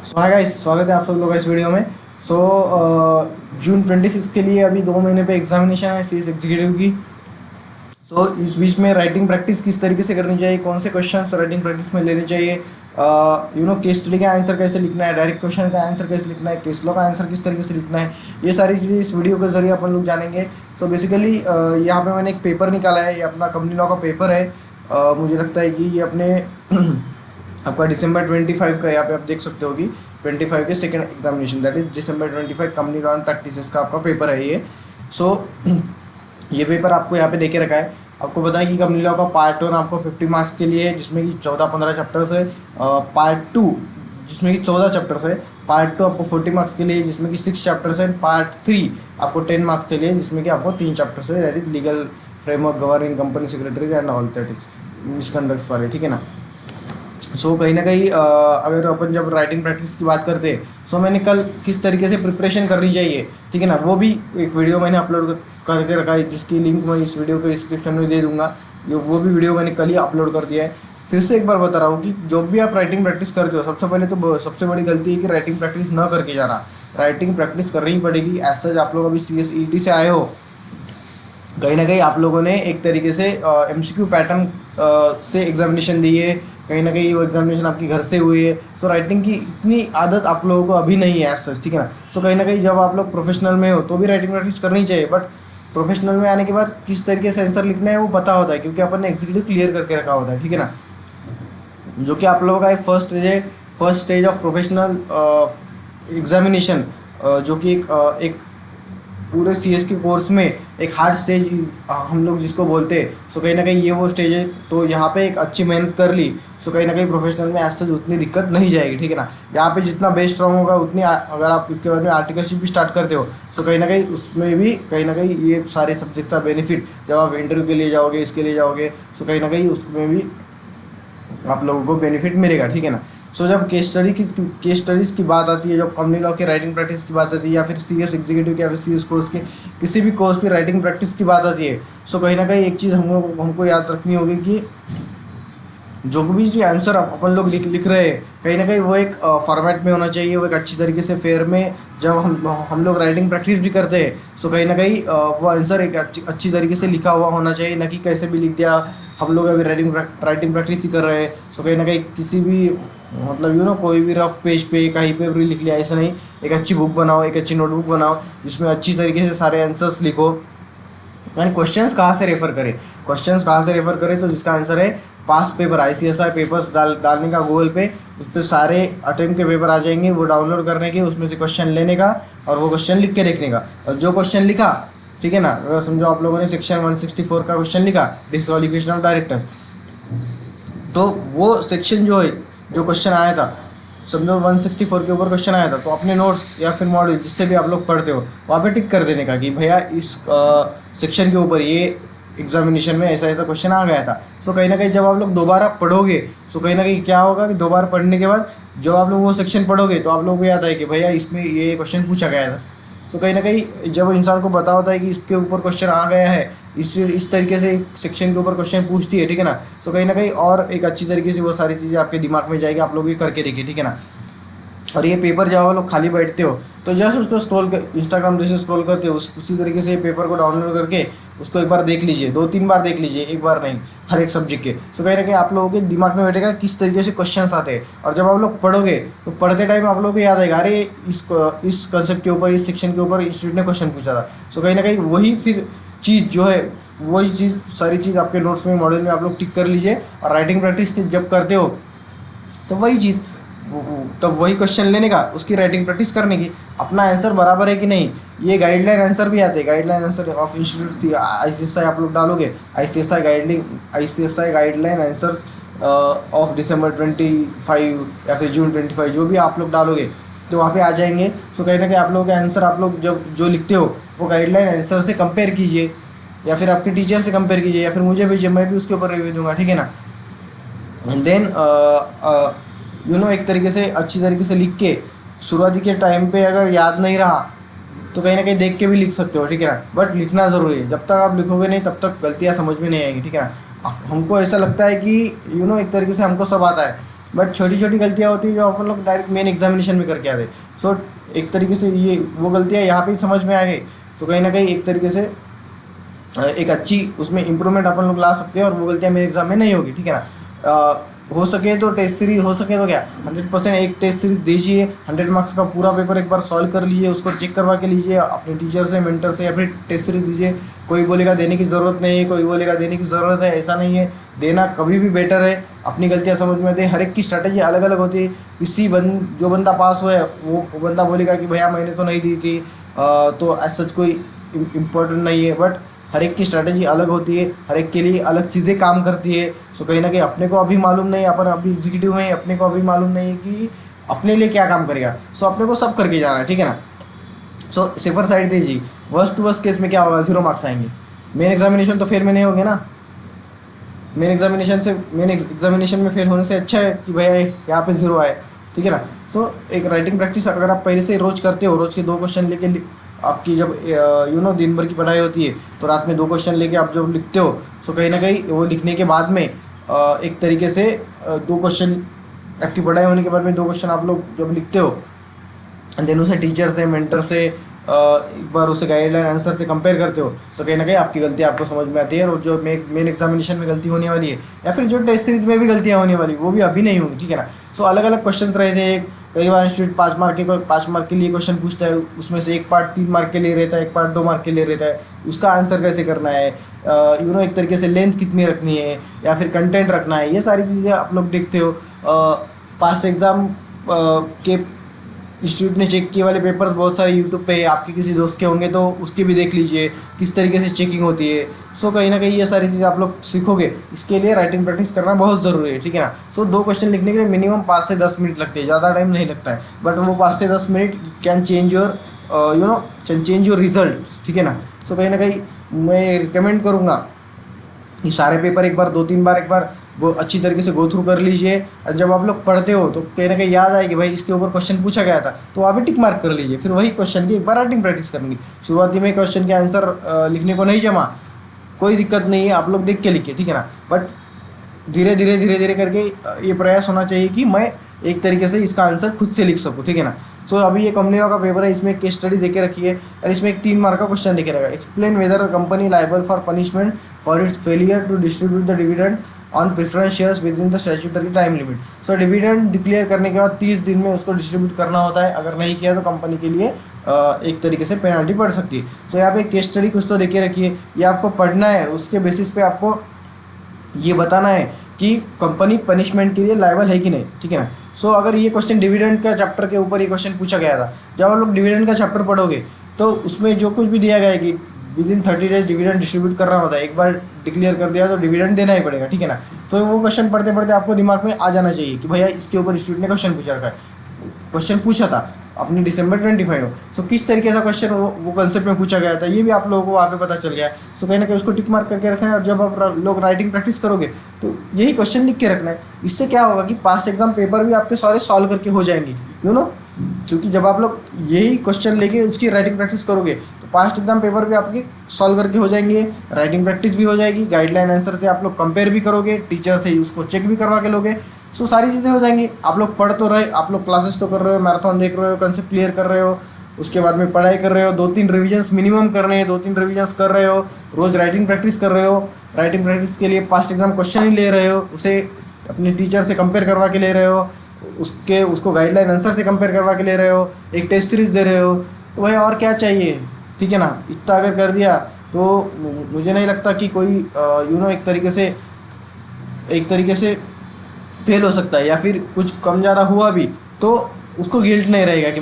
Hi guys, स्वागत है आप सब लोग का इस वीडियो में। सो जून 26 के लिए अभी 2 महीने पे एग्जामिनेशन है सीएस एग्जीक्यूटिव की। इस बीच में राइटिंग प्रैक्टिस किस तरीके से करनी चाहिए, कौन से क्वेश्चंस राइटिंग प्रैक्टिस में लेने चाहिए, केस स्टडी का आंसर कैसे लिखना है, डायरेक्ट क्वेश्चन का आंसर कैसे लिखना है, केस लॉ का आंसर किस तरीके से लिखना है, ये सारी चीज़ें इस वीडियो के जरिए अपन लोग जानेंगे। सो बेसिकली यहाँ पे मैंने एक पेपर निकाला है, ये अपना कंपनी लॉ का पेपर है। मुझे लगता है कि ये अपने आपका December 25 का, यहाँ पे आप देख सकते हो कि 25 के second examination, that is December 25 company law and practices का आपका पेपर है ये। सो ये पेपर आपको यहाँ पे देके रखा है। आपको पता है कि कंपनी लॉ का पार्ट 1 आपको 50 मार्क्स के लिए है, जिसमें कि 14-15 चैप्टर्स है। पार्ट 2 जिसमें कि 14 चैप्टर्स है। पार्ट 2 आपको 40 मार्क्स के लिए, जिसमें कि 6 चैप्टर्स है। पार्ट 3 आपको 10 मार्क्स के लिए, जिसमें कि आपको 3 चैप्टर्स है, that is legal framework governing company secretaries and all, that is misconducts वाले, ठीक है ना। कहीं ना कहीं अगर अपन जब राइटिंग प्रैक्टिस की बात करते हैं, मैंने कल किस तरीके से प्रिपरेशन करनी चाहिए, ठीक है ना, वो भी एक वीडियो मैंने अपलोड करके रखा है, जिसकी लिंक मैं इस वीडियो के डिस्क्रिप्शन में दे दूंगा। वो भी वीडियो मैंने कल ही अपलोड कर दिया है। फिर से एक बार बता रहा हूँ कि जो भी आप राइटिंग प्रैक्टिस करते हो, सबसे पहले तो सबसे बड़ी गलती है कि राइटिंग प्रैक्टिस न करके जाना। राइटिंग प्रैक्टिस करनी ही पड़ेगी। एज सच आप लोग अभी CSET से आए हो, कहीं ना कहीं आप लोगों ने एक तरीके से MCQ पैटर्न से एग्जामिनेशन दी है, कहीं ना कहीं वो एग्जामिनेशन आपकी घर से हुई है। राइटिंग की इतनी आदत आप लोगों को अभी नहीं है एज सच, ठीक है ना। कहीं ना कहीं जब आप लोग प्रोफेशनल में हो तो भी राइटिंग प्रैक्टिस करनी चाहिए, बट प्रोफेशनल में आने के बाद किस तरीके से आंसर लिखना है वो पता होता है, क्योंकि अपन ने एग्जीक्यूटिव क्लियर करके रखा होता है, ठीक है ना। जो कि आप लोगों का एक first stage of professional examination, जो कि एक पूरे CS के कोर्स में एक हार्ड स्टेज हम लोग जिसको बोलते हैं। कहीं ना कहीं ये वो स्टेज है। तो यहाँ पे एक अच्छी मेहनत कर ली, कहीं ना कहीं प्रोफेशनल में ऐसे उतनी दिक्कत नहीं जाएगी, ठीक है ना। यहाँ पे जितना बेस स्ट्रॉन्ग होगा उतनी अगर आप इसके बाद में आर्टिकलशिप भी स्टार्ट करते हो, कहीं ना कहीं उसमें भी कहीं ना कहीं ये सारे सब्जेक्ट का बेनिफिट जब आप इंटरव्यू के लिए जाओगे, इसके लिए जाओगे, कहीं ना कहीं उसमें भी आप लोगों को बेनिफिट मिलेगा, ठीक है ना। जब केस स्टडीज़ की बात आती है, जब कंपनी लॉ की राइटिंग प्रैक्टिस की बात आती है, या फिर CS एग्जीक्यूटिव की या फिर CS कोर्स की किसी भी कोर्स की राइटिंग प्रैक्टिस की बात आती है, कहीं ना कहीं एक चीज़ हमको याद रखनी होगी कि जो भी आंसर अपन लोग लिख रहे हैं, कहीं ना कहीं वो एक फॉर्मेट में होना चाहिए, वो एक अच्छी तरीके से फेयर में जब हम लोग राइटिंग प्रैक्टिस भी करते हैं, कहीं ना कहीं वो आंसर एक अच्छी तरीके से लिखा हुआ होना चाहिए, ना कि कैसे भी लिख दिया। हम लोग अभी राइटिंग प्रैक्टिस ही कर रहे हैं, कहीं ना कहीं किसी भी मतलब कोई भी रफ पेज पे कहीं पे भी लिख लिया, ऐसा नहीं। एक अच्छी बुक बनाओ, एक अच्छी नोटबुक बनाओ, जिसमें अच्छी तरीके से सारे आंसर्स लिखो। एंड क्वेश्चंस कहाँ से रेफ़र करें, तो जिसका आंसर है पास्ट पेपर, ICSI पेपर्स डालने का गूगल पे, उस पर सारे अटेम्प्ट के पेपर आ जाएंगे, वो डाउनलोड करने के, उसमें से क्वेश्चन लेने का और वो क्वेश्चन लिख के देखने का। और जो क्वेश्चन लिखा, ठीक है ना, अगर समझो आप लोगों ने सेक्शन 164 का क्वेश्चन लिखा, डिस्क्वालिफिकेशन ऑफ डायरेक्टर, तो वो सेक्शन जो क्वेश्चन आया था, समझो 164 के ऊपर क्वेश्चन आया था, तो अपने नोट्स या फिर मॉडल जिससे भी आप लोग पढ़ते हो, वहाँ पे टिक कर देने का कि भैया इस सेक्शन के ऊपर ये एग्जामिनेशन में ऐसा ऐसा क्वेश्चन आ गया था। कहीं ना कहीं जब आप लोग दोबारा पढ़ोगे, कहीं ना कहीं क्या होगा कि दोबारा पढ़ने के बाद जब आप लोग वो सेक्शन पढ़ोगे तो आप लोगों को याद है कि भैया इसमें ये क्वेश्चन पूछा गया था। कहीं ना कहीं जब इंसान को पता होता है कि इसके ऊपर क्वेश्चन आ गया है, इस तरीके से एक सेक्शन के ऊपर क्वेश्चन पूछती है, ठीक है ना। कहीं ना कहीं और एक अच्छी तरीके से वो सारी चीज़ें आपके दिमाग में जाएगी, आप लोग ये करके देखिए, ठीक है ना। और ये पेपर जब आप लोग खाली बैठते हो तो जस्ट उसको इंस्टाग्राम जैसे स्क्रॉल करते हो, उसी तरीके से पेपर को डाउनलोड करके उसको एक बार देख लीजिए, 2-3 बार देख लीजिए, एक बार नहीं, हर एक सब्जेक्ट के। कहीं ना कहीं आप लोगों के दिमाग में बैठेगा किस तरीके से क्वेश्चंस आते हैं, और जब आप लोग पढ़ोगे तो पढ़ते टाइम आप लोगों को याद आएगा, अरे इस कंसेप्ट के ऊपर, इस सेक्शन के ऊपर इंस्टीट्यूट ने क्वेश्चन पूछा था। कहीं ना कहीं वही फिर चीज़ जो है, वही चीज़ सारी चीज़ आपके नोट्स में, मॉडल में आप लोग टिक कर लीजिए। और राइटिंग प्रैक्टिस जब करते हो तो वही चीज़, तब वही क्वेश्चन लेने का, उसकी राइटिंग प्रैक्टिस करने की, अपना आंसर बराबर है कि नहीं। ये गाइडलाइन आंसर भी आते हैं, guideline answer of institute ICSI आप लोग डालोगे, ICSI guideline answers of December 25 या फिर June 25, जो भी आप लोग डालोगे तो वहाँ पे आ जाएंगे। कहीं ना कहीं आप लोगों के आंसर आप लोग जब जो लिखते हो वो गाइडलाइन आंसर से कंपेयर कीजिए, या फिर आपके टीचर से कंपेयर कीजिए, या फिर मुझे भेजिए, मैं भी उसके ऊपर रिव्यू दूंगा, ठीक है ना। एंड देन एक तरीके से अच्छी तरीके से लिख के, शुरुआती के टाइम पे अगर याद नहीं रहा तो कहीं ना कहीं देख के भी लिख सकते हो, ठीक है ना। बट लिखना ज़रूरी है, जब तक आप लिखोगे नहीं तब तक गलतियाँ समझ में नहीं आएंगी, ठीक है ना। हमको ऐसा लगता है कि एक तरीके से हमको सब आता है, बट छोटी छोटी गलतियाँ होती है जो अपन लोग डायरेक्ट मेन एग्जामिनेशन में करके आते। सो एक तरीके से ये वो गलतियाँ यहाँ पे ही समझ में आ गई, तो कहीं ना कहीं एक तरीके से एक अच्छी उसमें इम्प्रूवमेंट अपन लोग ला सकते हैं, और वो गलतियाँ मेरे एग्जाम में नहीं होगी, ठीक है ना। हो सके तो टेस्ट सीरीज, हो सके तो क्या 100% एक टेस्ट सीरीज दीजिए, 100 मार्क्स का पूरा पेपर एक बार सॉल्व कर लीजिए, उसको चेक करवा के लीजिए अपने टीचर से, मेंटर से, या फिर टेस्ट सीरीज दीजिए। कोई बोलेगा देने की ज़रूरत नहीं है, कोई बोलेगा देने की ज़रूरत है, ऐसा नहीं है, देना कभी भी बेटर है। अपनी गलतियाँ समझ में आती है, हर एक की स्ट्रैटेजी अलग अलग होती है। जो बंदा पास हुआ है वो बंदा बोलेगा कि भैया मैंने तो नहीं दी थी, तो ऐसा कोई इम्पोर्टेंट नहीं है। बट हर एक की स्ट्रैटेजी अलग होती है, हर एक के लिए अलग चीज़ें काम करती है। सो कहीं ना कहीं अपने को अभी मालूम नहीं, अपन अभी एग्जीक्यूटिव में, अपने को अभी मालूम नहीं है कि अपने लिए क्या काम करेगा। सो अपने को सब करके जाना है, ठीक है ना। सो सेफर साइड दीजिए। वर्स्ट टू वर्स्ट केस में क्या होगा, 0 मार्क्स आएंगे। मेन एग्जामिनेशन तो फेल में नहीं होंगे ना। मेन एग्जामिनेशन में फेल होने से अच्छा है कि भैया यहाँ पे 0 आए, ठीक है ना। सो एक राइटिंग प्रैक्टिस अगर आप पहले से रोज़ करते हो, रोज़ के 2 क्वेश्चन लेके आपकी जब दिन भर की पढ़ाई होती है तो रात में 2 क्वेश्चन लेके आप जब लिखते हो, सो कहीं ना कहीं वो लिखने के बाद में एक तरीके से 2 क्वेश्चन आपकी पढ़ाई होने के बाद में 2 क्वेश्चन आप लोग जब लिखते हो, देन उसे टीचर से, मेंटर से एक बार उसे गाइडलाइन आंसर से कंपेयर करते हो, तो कहीं ना कहीं आपकी गलती आपको समझ में आती है। और जो मेन एग्जामिनेशन में गलती होने वाली है, या फिर जो टेस्ट सीरीज में भी गलतियाँ होने वाली, वो भी अभी नहीं होंगी, ठीक है ना। सो अलग अलग क्वेश्चन रहते हैं। कई बार इंस्टीट्यूट 5 मार्क के लिए क्वेश्चन पूछता है, उसमें से एक पार्ट 3 मार्क के लिए रहता है, एक पार्ट 2 मार्क के लिए रहता है। उसका आंसर कैसे करना है, एक तरीके से लेंथ कितनी रखनी है, या फिर कंटेंट रखना है, ये सारी चीज़ें आप लोग देखते हो। पास्ट एग्ज़ाम के इंस्टीट्यूट ने चेक किए वाले पेपर्स बहुत सारे यूट्यूब पे है, आपके किसी दोस्त के होंगे तो उसके भी देख लीजिए किस तरीके से चेकिंग होती है। सो कहीं ना कहीं ये सारी चीज़ें आप लोग सीखोगे। इसके लिए राइटिंग प्रैक्टिस करना बहुत ज़रूरी है, ठीक है ना। सो 2 क्वेश्चन लिखने के लिए मिनिमम 5 से 10 मिनट लगते हैं, ज़्यादा टाइम नहीं लगता है। बट वो 5 से 10 minute can change your result, ठीक है ना। सो कहीं ना कहीं मैं रिकमेंड करूँगा ये सारे पेपर एक बार 2-3 बार एक बार वो अच्छी तरीके से गो थ्रू कर लीजिए। और जब आप लोग पढ़ते हो तो कहीं ना कहीं याद आए कि भाई इसके ऊपर क्वेश्चन पूछा गया था, तो वहाँ पे टिक मार्क कर लीजिए। फिर वही क्वेश्चन की एक बार राइटिंग प्रैक्टिस करनी। शुरुआती में क्वेश्चन के आंसर लिखने को नहीं जमा, कोई दिक्कत नहीं है, आप लोग देख के लिखिए, ठीक है ना। बट धीरे धीरे करके ये प्रयास होना चाहिए कि मैं एक तरीके से इसका आंसर खुद से लिख सकूँ, ठीक है ना। सो अभी ये कंपनी का पेपर है, इसमें केस स्टडी देके रखी है, और इसमें एक 3 मार्क का क्वेश्चन देके रखा है। Explain whether a company liable for punishment for its failure to distribute the dividend on preference shares with the statutory time limit. So dividend declare करने के बाद 30 दिन में उसको डिस्ट्रीब्यूट करना होता है। अगर नहीं किया तो कंपनी के लिए एक तरीके से पेनल्टी पड़ सकती है। सो यहाँ पे केस स्टडी कुछ तो देके रखिए, ये आपको पढ़ना है, उसके बेसिस पे आपको ये बताना है कि कंपनी पनिशमेंट के लिए लायबल है कि नहीं, ठीक है ना। सो अगर ये क्वेश्चन डिविडेंड का चैप्टर के ऊपर ये क्वेश्चन पूछा गया था, जब आप लोग डिविडेंड का चैप्टर पढ़ोगे तो उसमें जो कुछ भी दिया गया है कि with in 30 days dividend distribute करना होता है, एक बार डिक्लेयर कर दिया तो डिविडेंड देना ही पड़ेगा, ठीक है ना। तो वो क्वेश्चन पढ़ते पढ़ते आपको दिमाग में आ जाना चाहिए कि भैया इसके ऊपर इंस्टीट्यूट ने क्वेश्चन पूछा था अपनी December 25 में। सो किस तरीके का क्वेश्चन वो कंसेप्ट में पूछा गया था, ये भी आप लोगों को वहाँ पे पता चल गया है। सो कहीं ना कहीं उसको टिक मार्क करके रखना है, और जब आप लोग राइटिंग प्रैक्टिस करोगे तो यही क्वेश्चन लिख के रखना है। इससे क्या होगा कि पास्ट एग्जाम पेपर भी आपके सारे सॉल्व करके हो जाएंगे, क्योंकि जब आप लोग यही क्वेश्चन लेके उसकी राइटिंग प्रैक्टिस करोगे तो पास्ट एग्जाम पेपर भी आपके सॉल्व करके हो जाएंगे, राइटिंग प्रैक्टिस भी हो जाएगी, गाइडलाइन आंसर से आप लोग कंपेयर भी करोगे, टीचर से उसको चेक भी करवा के लोगे। सो सारी चीज़ें हो जाएंगी। आप लोग पढ़ तो रहे, आप लोग क्लासेस तो कर रहे हो, मैराथन देख रहे हो, कंसेप्ट क्लियर कर रहे हो, उसके बाद में पढ़ाई कर रहे हो, 2-3 रिविजन्स मिनिमम करने हैं, 2-3 रिविजन्स कर रहे हो, रोज़ राइटिंग प्रैक्टिस कर रहे हो, राइटिंग प्रैक्टिस के लिए पास्ट एग्जाम क्वेश्चन ही ले रहे हो, उसे अपने टीचर से कंपेयर करवा के ले रहे हो, उसको गाइडलाइन आंसर से कंपेयर करवा के ले रहे हो, एक टेस्ट सीरीज दे रहे हो, तो भाई और क्या चाहिए, ठीक है ना। इतना अगर कर दिया तो मुझे नहीं लगता कि कोई एक तरीके से फेल हो सकता है, या फिर कुछ कम ज़्यादा हुआ भी तो उसको गिल्ट नहीं रहेगा कि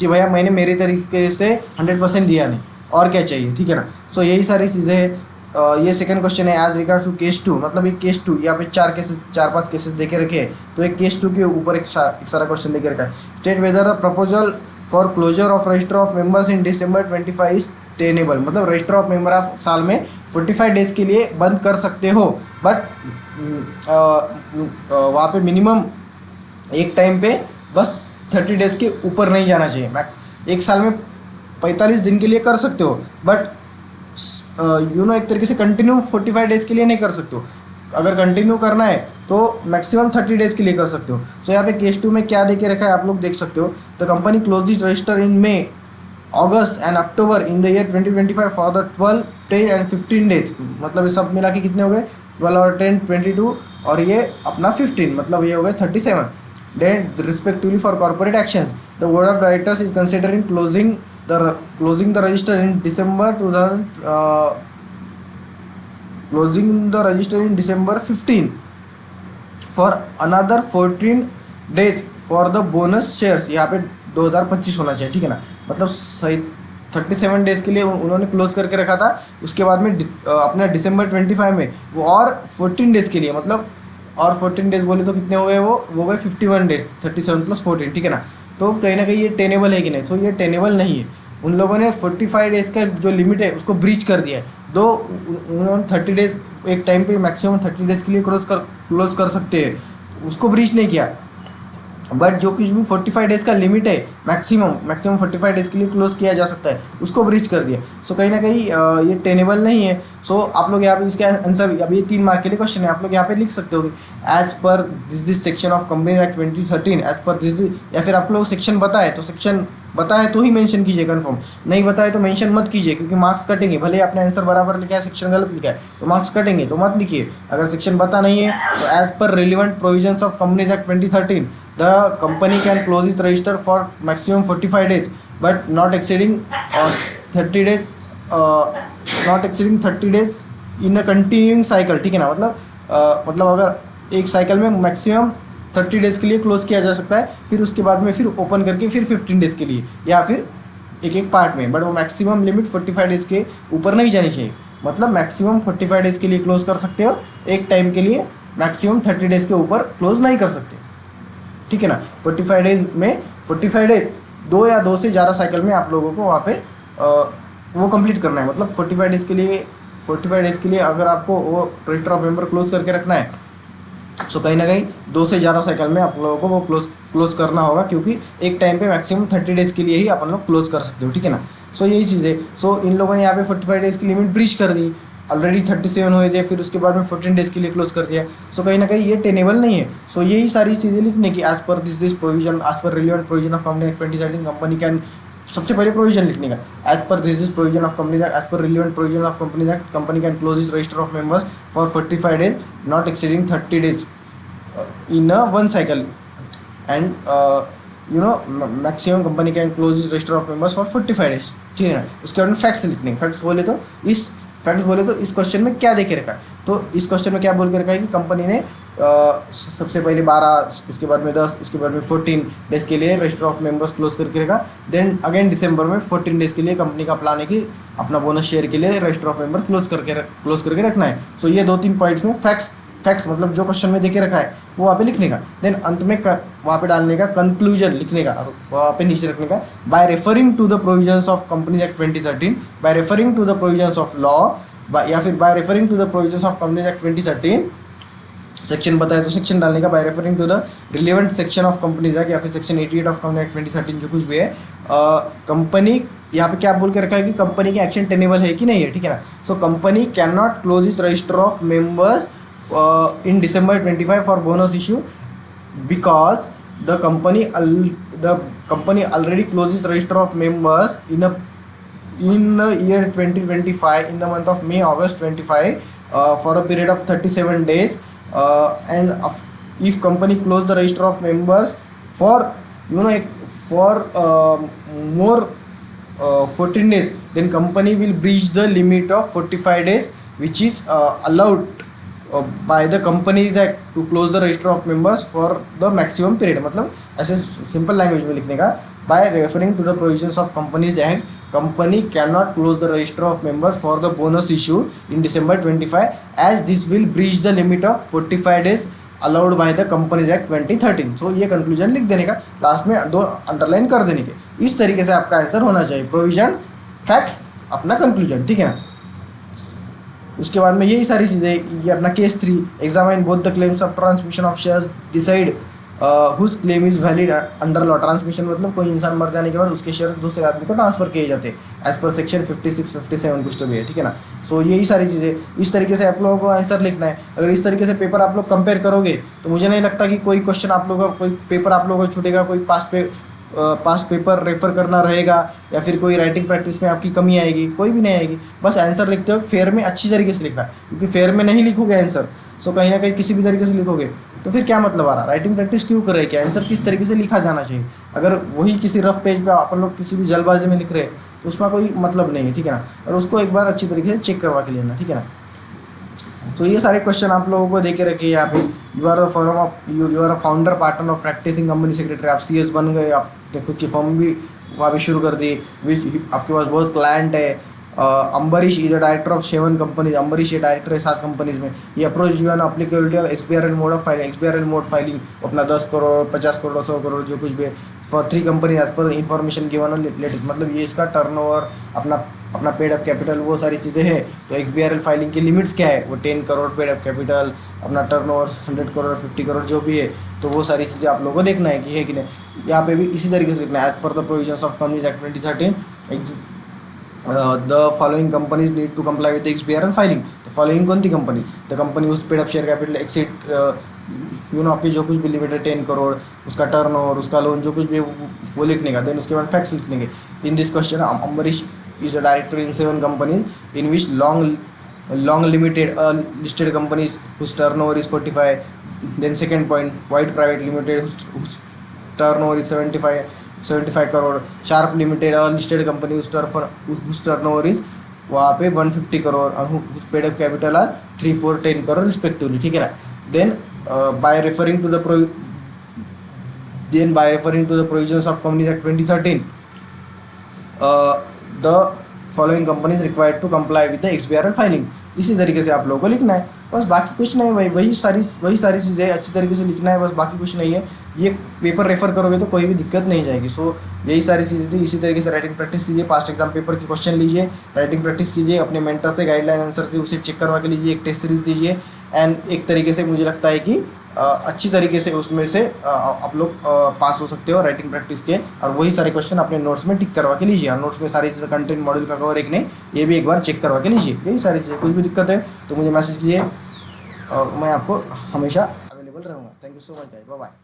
भैया मैंने मेरे तरीके से 100% दिया नहीं, और क्या चाहिए, ठीक है ना। सो यही सारी चीज़ें हैं। ये सेकंड क्वेश्चन है एज रिगार्ड्स टू केस 2, मतलब एक केस 2 यहाँ पे 4-5 केसेस देके रखे हैं, तो एक केस 2 के ऊपर एक सारा क्वेश्चन देके रखा है। State whether the proposal for closure of register of members in December 25 is tenable, मतलब रजिस्टर ऑफ मेंबर आप साल में 45 डेज के लिए बंद कर सकते हो, बट वहाँ पे मिनिमम एक टाइम पे बस 30 डेज के ऊपर नहीं जाना चाहिए। मैं एक साल में 45 दिन के लिए कर सकते हो, बट एक तरीके से कंटिन्यू 45 डेज के लिए नहीं कर सकते हो। अगर कंटिन्यू करना है तो मैक्सिमम 30 डेज के लिए कर सकते हो। सो यहाँ पे केस 2 में क्या दे के रखा है आप लोग देख सकते हो। The company close register in may, August and October in the year 2025 for the 12, 10 and 15 days. मतलब ये सब मिला के कितने हो गए, 12 और 10 22 और ये अपना 15, मतलब ये हो गए 37। Then respectively for corporate actions the board of directors is considering closing the register in December 15 for another 14 days for the bonus shares. यहाँ पे 2025 होना चाहिए, ठीक है ना। मतलब सही 37 डेज के लिए उन्होंने क्लोज करके रखा था। उसके बाद में अपने दिसंबर 25 में वो और 14 डेज के लिए, मतलब और 14 डेज बोले तो कितने हो गए, वो गए 51 डेज, 37 + 14, ठीक है ना। तो कहीं ना कहीं ये टेनेबल है कि नहीं, तो ये टेनेबल नहीं है। उन लोगों ने 45 डेज का जो लिमिट है उसको ब्रीच कर दिया है। दो उन्होंने 30 डेज एक टाइम पे मैक्सिमम 30 डेज के लिए क्लोज कर सकते हैं, उसको ब्रीच नहीं किया। बट जो कुछ भी 45 डेज का लिमिट है मैक्सिमम 45 डेज के लिए क्लोज किया जा सकता है, उसको ब्रीच कर दिया। सो कहीं ना कहीं ये टेनेबल नहीं है। सो आप लोग यहाँ पे इसके आंसर, अभी ये 3 मार्क के लिए क्वेश्चन है, आप लोग यहाँ पे लिख सकते हो as per this section of company act 2013 as per this, या फिर आप लोग सेक्शन बताए तो सेक्शन बताए तो ही मेंशन कीजिए कंफर्म, नहीं बताए तो मेंशन मत कीजिए, क्योंकि मार्क्स कटेंगे। भले आपने आंसर बराबर लिखा है, सेक्शन गलत लिखा है तो मार्क्स कटेंगे, तो मत लिखिए। अगर सेक्शन पता नहीं है तो as per relevant provisions of companies act 2013 the company can close it register for maximum 45 days but not exceeding 30 days, not exceeding 30 days in a continuing cycle, ठीक है ना। मतलब अगर एक साइकिल में मैक्सिमम 30 डेज़ के लिए क्लोज किया जा सकता है, फिर उसके बाद में फिर ओपन करके फिर 15 डेज़ के लिए, या फिर एक पार्ट में, बट वो मैक्सिमम लिमिट 45 डेज़ के ऊपर नहीं जानी चाहिए। मतलब मैक्सिमम 45 डेज़ के लिए क्लोज कर सकते हो, एक टाइम के लिए मैक्सिमम 30 डेज़ के ऊपर क्लोज नहीं कर सकते, ठीक है ना। 45 डेज में 45 डेज 2 या 2 से ज़्यादा साइकिल में आप लोगों को वहाँ पे वो कंप्लीट करना है। मतलब 45 डेज़ के लिए अगर आपको वो रजिस्टर ऑफ मेंबर क्लोज करके रखना है, सो कहीं ना कहीं 2 से ज़्यादा साइकिल में आप लोगों को वो क्लोज करना होगा, क्योंकि एक टाइम पे मैक्सिमम 30 डेज़ के लिए ही अपन लोग क्लोज कर सकते हो, ठीक है ना। सो यही चीज़ है। सो इन लोगों ने यहाँ पे 45 डेज़ की लिमिट ब्रीच कर दी, ऑलरेडी 37 हुए थे, फिर उसके बाद में 14 डेज़ के लिए क्लोज कर दिया। सो कहीं ना कहीं ये टेनेबल नहीं है। सो यही सारी चीज़ें लिखने की as per this provision, as per relevant provision of company act 2013 company can, सबसे पहले प्रोविजन लिखने का as per this provision of company act, as per relevant provision of company act company can close is register of members for 45 days not exceeding 30 days in one cycle and maximum company can close its register of members for 45 days, ठीक है ना। उसके बाद में facts लिखने, facts बोले तो इस क्वेश्चन में क्या देके रखा है, तो इस क्वेश्चन में क्या बोल के रखा है कि कंपनी ने सबसे पहले 12, उसके बाद में 10, उसके बाद में 14 डेज के लिए रजिस्टर ऑफ मेंबर्स क्लोज करके रखा। देन अगेन दिसंबर में 14 डेज के लिए कंपनी का प्लान है कि अपना बोनस शेयर के लिए रजिस्टर ऑफ मेंबर क्लोज करके रखना है। सो ये 2-3 पॉइंट्स में फैक्ट्स मतलब जो क्वेश्चन में देके रखा है वो वहाँ पे लिखने का। देन अंत में वहाँ पे डालने का कंक्लूजन लिखने का, वहाँ पे नीचे रखने का by referring to the provisions of companies act 2013, by referring to the provisions of law, या फिर by referring to the provisions of companies act 2013। Section बताए तो सेक्शन डालने का by referring to the relevant section of companies act, या फिर section 88 of company act 2013, जो कुछ भी है। कंपनी यहाँ पे क्या बोल के रखा है कि कंपनी की एक्शन टेनेबल है कि नहीं है, ठीक है ना। So company can not close is register of members in December 25 for bonus issue because the company already closes register of members in the year 2025 in the month of May August 25 for a period of 37 days and if company close the register of members for more 14 days, then company will breach the limit of 45 days which is allowed by the Companies Act to close the register of members for the maximum period। मतलब ऐसे simple language में लिखने का, by referring to the provisions of Companies Act, company cannot close the register of members for the bonus issue in December 25 as this will breach the limit of 45 days allowed by the Companies Act 2013। सो ये conclusion लिख देने का, last में 2 underline कर देने के। इस तरीके से आपका आंसर होना चाहिए, प्रोविजन, फैक्ट्स, अपना कंक्लूजन, ठीक है ना। उसके बाद में यही सारी चीज़ें, ये अपना case 3 examine both the claims of transmission of shares, decide whose claim is valid under law. Transmission मतलब कोई इंसान मर जाने के बाद उसके शेयर दूसरे आदमी को ट्रांसफर किए जाते हैं एज पर सेक्शन 56 57 कुछ तो भी है, ठीक है ना। सो यही सारी चीज़ें इस तरीके से आप लोगों को आंसर लिखना है। अगर इस तरीके से पेपर आप लोग कंपेयर करोगे तो मुझे नहीं लगता कि कोई क्वेश्चन आप लोगों का, कोई पेपर आप लोगों को छूटेगा, कोई पास्ट पेपर रेफर करना रहेगा या फिर कोई राइटिंग प्रैक्टिस में आपकी कमी आएगी, कोई भी नहीं आएगी। बस आंसर लिखते हो फेयर में अच्छी तरीके से लिखना, क्योंकि फेयर में नहीं लिखोगे आंसर सो कहीं ना कहीं किसी भी तरीके से लिखोगे तो फिर क्या मतलब आ रहा। राइटिंग प्रैक्टिस क्यों कर रहे हैं कि आंसर किस तरीके से लिखा जाना चाहिए। अगर वही किसी रफ पेज पे अपन लोग किसी भी जल्दबाजी में लिख रहे हैं तो उसका कोई मतलब नहीं है, ठीक है ना। और उसको एक बार अच्छी तरीके से चेक करवा के लेना, ठीक है ना। तो ये सारे क्वेश्चन आप लोगों को देके रखिए यहाँ पे। You are a founder partner of practising company secretary, आप CS बन गए, आप देखो कि फॉर्म भी वहाँ भी शुरू कर दी, विच आपके पास बहुत क्लाइंट है। Ambarish is a director of 7 companies, Ambarish ये डायरेक्टर है 7 कंपनीज में। ये अप्रोच जो है ना applicability of XBRL mode of filing, XBRL mode filing अपना 10 करोड़ 50 करोड़ 100 करोड़ जो कुछ भी for 3 company as per information given latest, मतलब ये इसका टर्नओवर अपना पेड अप कैपिटल वो सारी चीज़ें हैं। तो XBRL फाइलिंग की लिमिट्स क्या है, वो 10 करोड़ पेड अप कैपिटल, अपना टर्नओवर 100 करोड़ 50 करोड़ जो भी है। तो वो सारी चीज़ें आप लोगों को देखना है कि है कि नहीं। यहाँ पे भी इसी तरीके से लिखना है, as per the provisions of companies act 2013 the following companies need to comply with XBRL filing. तो फॉलोइंग कौन सी कंपनी, द कंपनी उस paid up share capital exceed आपकी जो कुछ भी लिमिट है 10 करोड़, उसका टर्नओवर, उसका लोन जो कुछ भी वो लिखने का। देन उसके बाद फैक्ट्स लिखने के। In this question Ambarish is a director in 7 companies in which long limited listed companies whose turnover is 45. Then second point, White Private Limited whose turnover is 75 crore, Sharp Limited listed company whose turnover is वहाँ पे 150 करोड़ और whose paid up capital are 3 4 10 crore respectively, ठीक है ना। Then by referring to the provisions of Companies Act 2013 the following companies required to comply with the XBRL filing. इसी तरीके से आप लोगों को लिखना है, बस बाकी कुछ नहीं भाई। वही सारी चीज़ें अच्छी तरीके से लिखना है, बस बाकी कुछ नहीं है। ये पेपर रेफर करोगे तो कोई भी दिक्कत नहीं जाएगी। सो यही सारी चीज़ें थी। इसी तरीके से राइटिंग प्रैक्टिस कीजिए, पास्ट एग्जाम पेपर के क्वेश्चन लीजिए, राइटिंग प्रैक्टिस कीजिए, अपने मेंटर से गाइडलाइन आंसर से उसे चेक करवा के लीजिए, एक टेस्ट सीरीज दीजिए। एंड एक तरीके से मुझे लगता है कि अच्छी तरीके से उसमें से आप लोग पास हो सकते हो राइटिंग प्रैक्टिस के। और वही सारे क्वेश्चन अपने नोट्स में टिक करवा के लीजिए। और नोट्स में सारी चीज़ें कंटेंट मॉड्यूल का कवर एक नहीं, ये भी एक बार चेक करवा के लीजिए। यही सारी चीज़ें, कुछ भी दिक्कत है तो मुझे मैसेज कीजिए और मैं आपको हमेशा अवेलेबल रहूँगा। Thank you so much guys, bye bye.